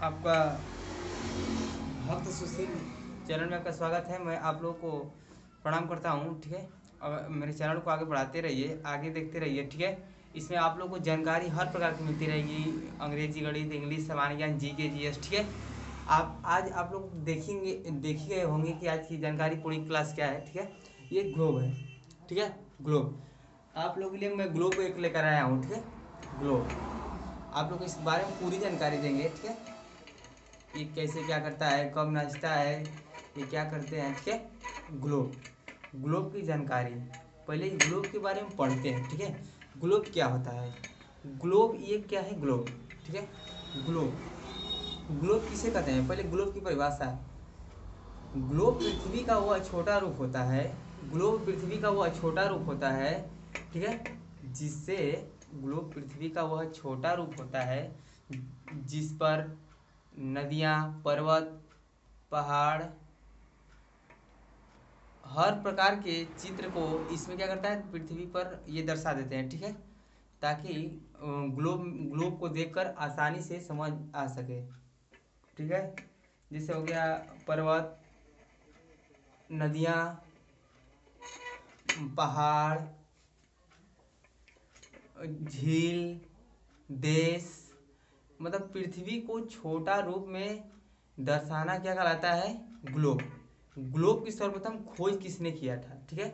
आपका भक्त सुशील चैनल में आपका स्वागत है। मैं आप लोगों को प्रणाम करता हूँ। ठीक है, और मेरे चैनल को आगे बढ़ाते रहिए, आगे देखते रहिए। ठीक है, इसमें आप लोगों को जानकारी हर प्रकार की मिलती रहेगी, अंग्रेजी, गणित, इंग्लिश, सामान्य ज्ञान, जीके, जीएस। ठीक है, आप आज आप लोग देखेंगे, देख गए होंगे कि आज की जानकारी पूरी क्लास क्या है। ठीक है, ये ग्लोब है। ठीक है, ग्लोब आप लोगों के लिए मैं ग्लोब एक लेकर आया हूँ। ठीक है, ग्लोब आप लोग इस बारे में पूरी जानकारी देंगे। ठीक है, ये कैसे क्या करता है, कब नाचता है, ये क्या करते हैं। ठीक है, ग्लोब ग्लोब की जानकारी पहले ग्लोब के बारे में पढ़ते हैं। ठीक है, ग्लोब क्या होता है, ग्लोब ये क्या है ग्लोब। ठीक है, ग्लोब ग्लोब किसे कहते हैं, पहले ग्लोब की परिभाषा। ग्लोब पृथ्वी का वह छोटा रूप होता है, ग्लोब पृथ्वी का वह छोटा रूप होता है। ठीक है, जिससे ग्लोब पृथ्वी का वह छोटा रूप होता है जिस पर नदियाँ, पर्वत, पहाड़, हर प्रकार के चित्र को इसमें क्या करता है, पृथ्वी पर ये दर्शा देते हैं। ठीक है, ताकि ग्लोब ग्लोब को देखकर आसानी से समझ आ सके। ठीक है, जैसे हो गया पर्वत, नदियाँ, पहाड़, झील, देश, मतलब पृथ्वी को छोटा रूप में दर्शाना क्या कहलाता है, ग्लोब। ग्लोब की सर्वप्रथम खोज किसने किया था। ठीक है,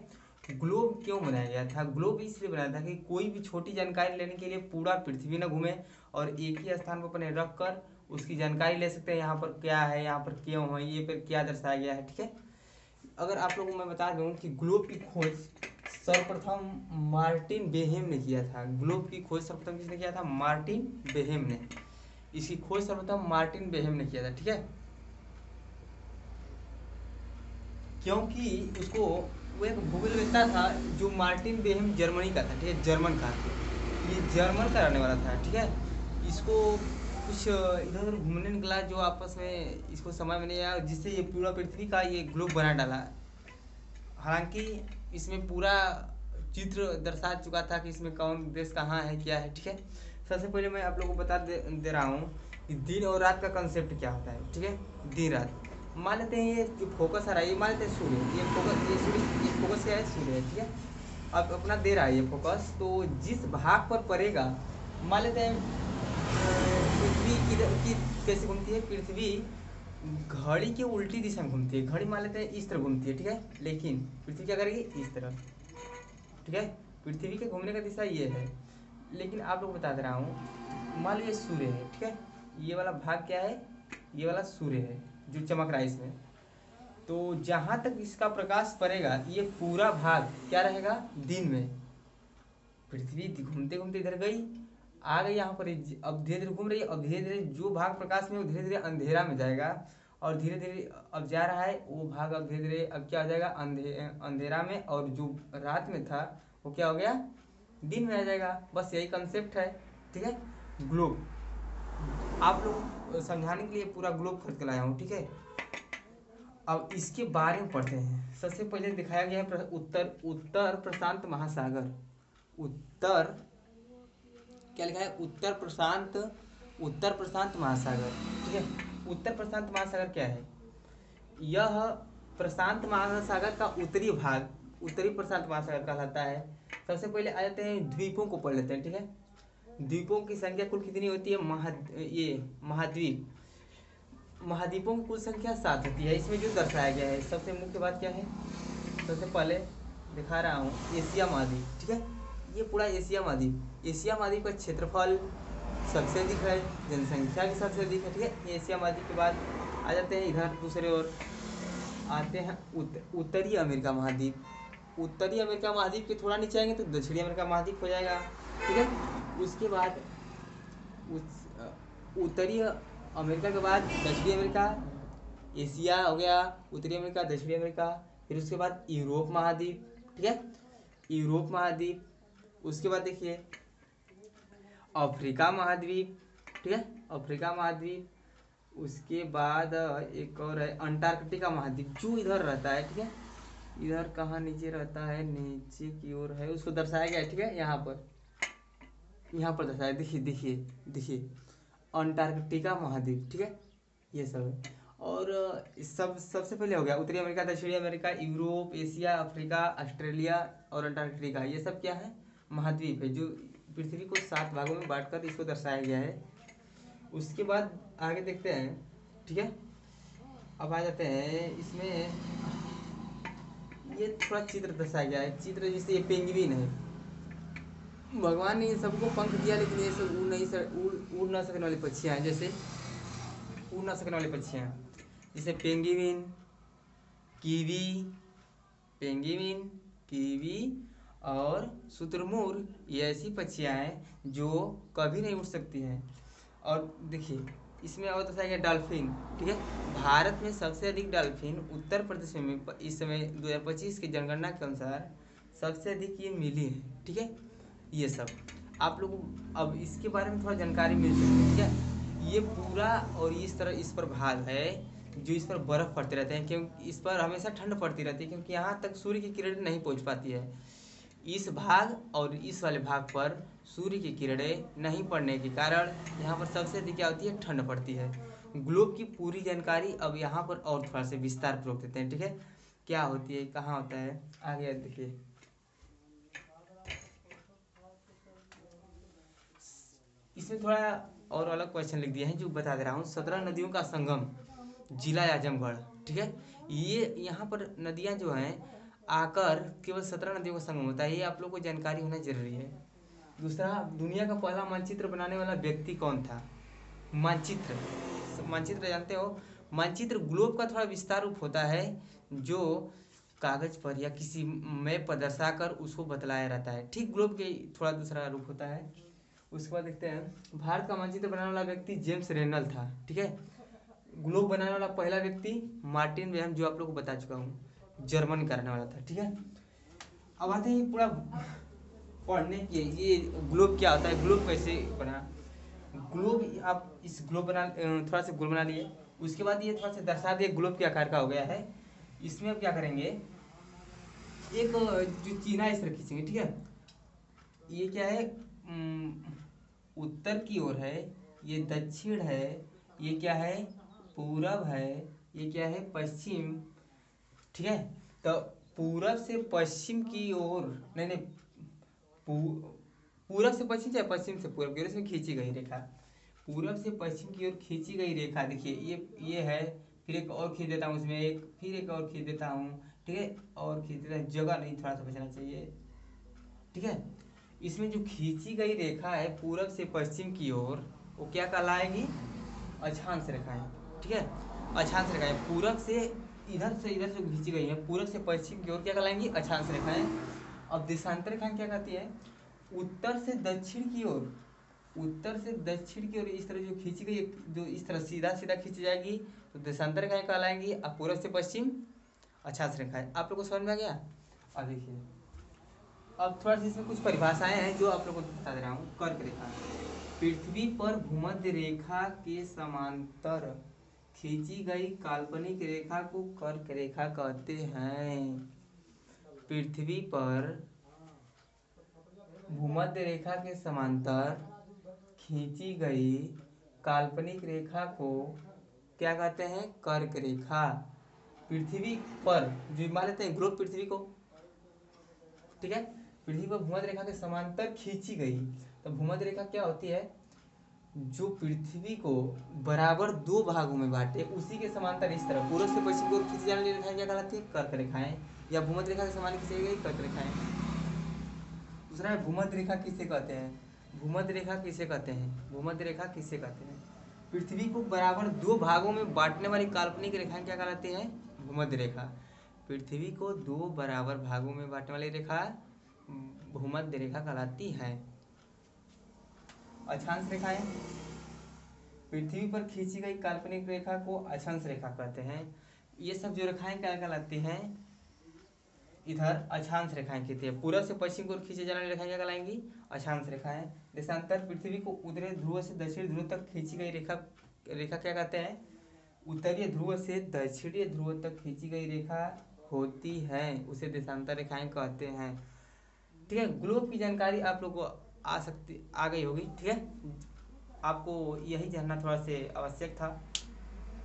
ग्लोब क्यों बनाया गया था, ग्लोब इसलिए बनाया था कि कोई भी छोटी जानकारी लेने के लिए पूरा पृथ्वी न घूमे और एक ही स्थान पर अपने रख कर उसकी जानकारी ले सकते हैं। यहाँ पर क्या है, यहाँ पर क्यों है, ये पर क्या दर्शाया गया है। ठीक है, अगर आप लोगों को मैं बता दूं कि ग्लोब की खोज सर्वप्रथम मार्टिन बेहेम ने किया था। ग्लोब की खोज सर्वप्रथम किसने किया था, मार्टिन बेहेम ने। इसकी खोज सर्वप्रथम मार्टिन बेहेम ने किया था। ठीक है, क्योंकि उसको वो एक भूगोलवेत्ता था जो मार्टिन बेहेम जर्मनी का था। ठीक है, जर्मन का, ये जर्मन का रहने वाला था। ठीक है, इसको कुछ इधर उधर घूमने निकला जो आपस में इसको समझ में नहीं आया, जिससे ये पूरा पृथ्वी का ये ग्लोब बना डाला। हालांकि इसमें पूरा चित्र दर्शा चुका था कि इसमें कौन देश कहाँ है, क्या है। ठीक है, सबसे पहले मैं आप लोगों को बता दे रहा हूँ कि दिन और रात का कंसेप्ट क्या होता है। ठीक है, दिन रात मान लेते हैं, ये जो फोकस आ रहा है, ये मान लेते हैं सूर्य, ये फोकस, ये सूर्य, ये फोकस क्या है, सूर्य है। ठीक है, अब अपना दे रहा है ये फोकस, तो जिस भाग पर पड़ेगा, मान लेते हैं पृथ्वी की कैसे घूमती है, पृथ्वी घड़ी की उल्टी दिशा में घूमती है। घड़ी मान लेते हैं इस तरह घूमती है। ठीक है, लेकिन पृथ्वी क्या करेगी, इस तरह। ठीक है, पृथ्वी के घूमने का दिशा ये है, लेकिन आप लोग बता दे रहा हूँ, मान लीजिए सूर्य है। ठीक है, ये वाला भाग क्या है, ये वाला सूर्य है जो चमक रहा है इसमें। तो जहाँ तक इसका प्रकाश पड़ेगा ये पूरा भाग क्या रहेगा, दिन में। पृथ्वी घूमते घूमते इधर गई, आ गई यहाँ पर, अब धीरे धीरे घूम रही है। अब धीरे धीरे जो भाग प्रकाश में वो धीरे धीरे अंधेरा में जाएगा, और धीरे धीरे अब जा रहा है वो भाग, अब धीरे धीरे अब क्या हो जाएगा, अंधेरा में, और जो रात में था वो क्या हो गया, दिन में आ जाएगा। बस यही कंसेप्ट है। ठीक है, ग्लोब आप लोग समझाने के लिए पूरा ग्लोब खरीद के लाया हूँ। ठीक है, अब इसके बारे में पढ़ते हैं। सबसे पहले दिखाया गया है उत्तर उत्तर प्रशांत महासागर। उत्तर क्या लिखा है, उत्तर प्रशांत महासागर। ठीक है, उत्तर प्रशांत महासागर क्या है, यह प्रशांत महासागर का उत्तरी भाग उत्तरी प्रशांत महासागर कहलाता है। सबसे पहले आ जाते हैं द्वीपों को पढ़ लेते हैं। ठीक है, द्वीपों की संख्या कुल कितनी होती है, ये महाद्वीप, महाद्वीपों की कुल संख्या 7 होती है। इसमें जो दर्शाया गया है, सबसे मुख्य बात क्या है, सबसे पहले दिखा रहा हूँ एशिया महाद्वीप। ठीक है, ये पूरा एशिया महाद्वीप, एशिया महाद्वीप का क्षेत्रफल सबसे अधिक है, जनसंख्या भी सबसे अधिक है। ठीक है, एशिया महाद्वीप के बाद आ जाते हैं इधर दूसरे ओर, आते हैं उत्तरी अमेरिका महाद्वीप। उत्तरी अमेरिका महाद्वीप के थोड़ा नीचे आएंगे तो दक्षिणी अमेरिका महाद्वीप हो जाएगा। ठीक है, उसके बाद उत्तरी अमेरिका के बाद दक्षिणी अमेरिका, एशिया हो गया, उत्तरी अमेरिका, दक्षिणी अमेरिका, फिर उसके बाद यूरोप महाद्वीप। ठीक है, यूरोप महाद्वीप, उसके बाद देखिए अफ्रीका महाद्वीप। ठीक है, अफ्रीका महाद्वीप, उसके बाद एक और है अंटार्कटिका महाद्वीप जो इधर रहता है। ठीक है, इधर कहाँ नीचे रहता है, नीचे की ओर है, उसको दर्शाया गया है। ठीक है, यहाँ पर दर्शाया, देखिए देखिए देखिए, अंटार्कटिका महाद्वीप, ठीक है, ये सब है। और इस सब सबसे पहले हो गया उत्तरी अमेरिका, दक्षिणी America, Europe, Asia, Africa, Australia और अंटार्कटिका, ये सब क्या है, महाद्वीप है जो पृथ्वी को 7 भागों में बांटकर इसको दर्शाया गया है। उसके बाद आगे देखते हैं, ठीक है। अब आ जाते हैं इसमें, ये थोड़ा चित्र दर्शाया गया है, चित्र जैसे ये पेंगुइन है, भगवान ने इन सबको पंख दिया लेकिन ये सब उड़ ना सकने वाली पक्षियाँ हैं, जैसे उड़ ना सकने वाली पक्षियाँ, जैसे पेंगुइन, कीवी, पेंगुइन, कीवी और शुतुरमुर्ग, ये ऐसी पक्षियाँ हैं जो कभी नहीं उड़ सकती हैं। और देखिए इसमें और दर्शाया गया डॉल्फिन, ठीक है। भारत में सबसे अधिक डॉल्फिन उत्तर प्रदेश में इस समय 2025 की जनगणना के अनुसार सबसे अधिक ये मिली है, ठीक है। ये सब आप लोगों को अब इसके बारे में थोड़ा जानकारी मिल सकती है, ठीक है। ये पूरा और इस तरह इस पर भाग है जो इस पर बर्फ़ पड़ते रहते हैं, क्योंकि इस पर हमेशा ठंड पड़ती रहती है, क्योंकि यहाँ तक सूर्य की किरण नहीं पहुँच पाती है। इस भाग और इस वाले भाग पर सूर्य की किरणें नहीं पड़ने के कारण यहाँ पर सबसे अधिक क्या होती है, ठंड पड़ती है। ग्लोब की पूरी जानकारी अब यहाँ पर और थोड़ा से विस्तार पूर्वक देते हैं, ठीक है। क्या होती है, कहाँ होता है, आगे देखिए। इसमें थोड़ा और अलग क्वेश्चन लिख दिया है जो बता दे रहा हूँ। 17 नदियों का संगम जिला आजमगढ़, ठीक है। ये यहाँ पर नदियाँ जो हैं आकर केवल 17 नदियों का संगम होता है, ये आप लोग को जानकारी होना जरूरी है। दूसरा, दुनिया का पहला मानचित्र बनाने वाला व्यक्ति कौन था। मानचित्र, मानचित्र जानते हो, मानचित्र ग्लोब का थोड़ा विस्तार रूप होता है जो कागज पर या किसी मैप पर दर्शाकर उसको बतलाया रहता है, ठीक ग्लोब के थोड़ा दूसरा रूप होता है। उसके बाद देखते हैं, भारत का मानचित्र बनाने वाला व्यक्ति जेम्स रेनल था, ठीक है। ग्लोब बनाने वाला पहला व्यक्ति मार्टिन वेहम, जो आप लोग को बता चुका हूँ, जर्मन करने वाला था, ठीक है। अब आते हैं पूरा पढ़ने के, ये ग्लोब क्या होता है, ग्लोब कैसे बना। ग्लोब, आप इस ग्लोब बना, थोड़ा सा ग्लोब बना लिए, उसके बाद ये थोड़ा सा दर्शा दिए ग्लोब के आकार का हो गया है। इसमें अब क्या करेंगे, एक जो चीना इस तरह खींचेंगे, ठीक है। ये क्या है, उत्तर की ओर है, ये दक्षिण है, ये क्या है, पूरब है, ये क्या है, पश्चिम, ठीक है। तो पूरब से पश्चिम की ओर, नहीं नहीं, पूरब से पश्चिम या पश्चिम से पूरब की ओर इसमें खींची गई रेखा, पूरब से पश्चिम की ओर खींची गई रेखा, देखिए ये है, फिर एक और खींच देता हूँ इसमें, एक फिर एक और खींच देता हूँ, ठीक है, और खींच देता हूँ, जगह नहीं, थोड़ा सा बचना चाहिए, ठीक है। इसमें जो खींची गई रेखा है पूरब से पश्चिम की ओर, वो क्या कहलाएगी, अक्षांश रेखाएं, ठीक है। अक्षांश रेखाएं पूरब से इधर जो खींची गई है पूरब से पश्चिम की ओर क्या कहलाएंगी, अक्षांश रेखाएं। अब देशांतर रेखाएं क्या कहती है, उत्तर से दक्षिण की ओर, उत्तर से दक्षिण की ओर इस तरह जो खींची गई, जो इस तरह सीधा सीधा खींची जाएगी तो देशांतर रेखाएं कहलाएंगी। अब पूरब से पश्चिम अक्षांश रेखाएं, आप लोग को समझ में आ गया। अब देखिए, अब थोड़ा सा इसमें कुछ परिभाषाएं हैं जो आप लोगों को बता दे रहा हूँ। कर्क रेखा, पृथ्वी पर भूमध्य रेखा के समांतर खींची गई काल्पनिक रेखा को कर्क रेखा कहते हैं। पृथ्वी पर भूमध्य रेखा के समांतर खींची गई काल्पनिक रेखा को क्या कहते हैं, कर्क रेखा। पृथ्वी पर जो मान लेते हैं ग्लोब पृथ्वी को, ठीक है, पृथ्वी पर भूमध्य रेखा के समांतर खींची गई, तो भूमध्य रेखा क्या होती है, जो पृथ्वी को बराबर 2 भागों में बांटे, उसी के समांतर इस तरह पूर्व से पश्चिम की ओर खींची जाने वाली रेखाएं क्या कहलाती है, कर्क रेखाएं, या भूमध्य रेखा के समान खींची गई कर्क रेखाएं। दूसरा है भूमध्य रेखा किसे कहते हैं, भूमध्य रेखा किसे कहते हैं, भूमध्य रेखा किसे कहते हैं, पृथ्वी को बराबर 2 भागों में बांटने वाली काल्पनिक रेखाएं क्या कहलाती हैं, भूमध्य रेखा। पृथ्वी को 2 बराबर भागों में बांटने वाली रेखा भूमध्य रेखा कहलाती है। अक्षांश रेखाएं, पृथ्वी पर खींची गई काल्पनिक रेखा को अक्षांश रेखा कहते हैं। ये सब जो रेखाएं क्या कहलाती हैं, इधर अक्षांश रेखाएं कहती है। पूर्व से पश्चिम की ओर खींचे जाने वाली रेखाएं क्या कहलाएंगी, अक्षांश रेखाएं। देशांतर, पृथ्वी को उत्तरी ध्रुव से दक्षिणी ध्रुव तक खींची गई रेखा क्या कहते हैं, उत्तरीय ध्रुव से दक्षिणी ध्रुव तक खींची गई रेखा होती है, उसे देशांतर रेखाएं कहते हैं, ठीक है। ग्लोब की जानकारी आप लोग को आ गई होगी, ठीक है। आपको यही जानना थोड़ा से आवश्यक था।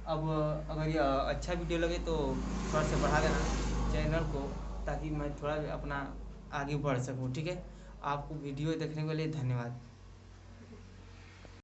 अब अगर यह अच्छा वीडियो लगे तो थोड़ा सा बढ़ा देना चैनल को, ताकि मैं थोड़ा अपना आगे बढ़ सकूं। ठीक है, आपको वीडियो देखने के लिए धन्यवाद।